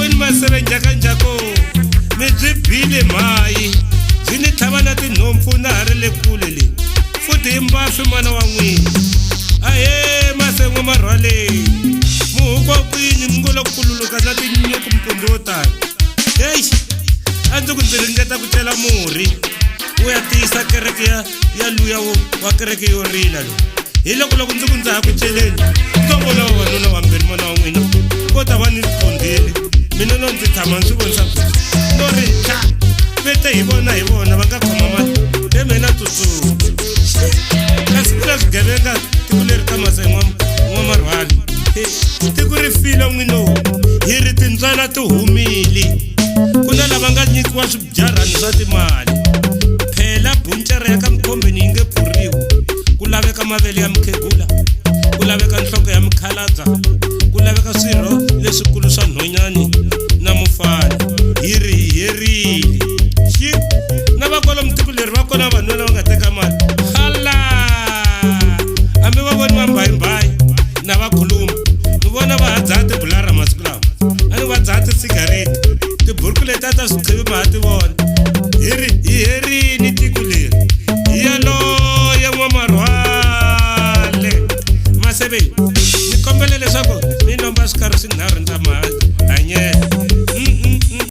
wini Maseve njhakanjhako mi byi bile mhayi byi ni tlhava na tinhompfu na ha ri le kule le futhi hi mbafi n'wana wa n'wina ahe Maseve Marhwale muhukwa kwini mi ngo lo kululuka na tinyuku mpundzu wo tani heyi a ndzi ku ndzi ringeta ku cela murhi wo ya tiyisa kereke ya luya wa kereke yo rila lo hi loko ndzi ku ndza ha ku celeni ndzo vona vavanuna vambirhi n'wana wa n'wina vo ta va ni pfundhile mina no ndzi tshama ndzi vonisa no ri tla vete hi vona va nga khoma mali he mina tsutsuma kasi ku na swigevenga tiko leri ka Maseve Marhwale tiko ri file n'wino hi ri tintswala ti humile ku na lava nga nyikiwa swibyarhani swa timali phela buncere ya ka mikhombeni yi nge pfuriwi ku laveka mavele ya mukhegula ku laveka nhloko ya mukhalabya ku laveka swirho leswikulu swa nhonyani na mufana hi ri hi herile na va kwalomu tiko leri va kona vanhwana va nga teka mali hala hambi va voni va mbayimbayi na vakhuluma mi vona va ha dzaha tibulara masiku lawa a ni va dzaha tisigareti tiburuku leti a ta swi qivi ma ha ti vona hi herini tiko leri hi yaloye Marhwale Maseve ni kombela leswaku mi lomba swikarhi swinharhu ndza ma hanyela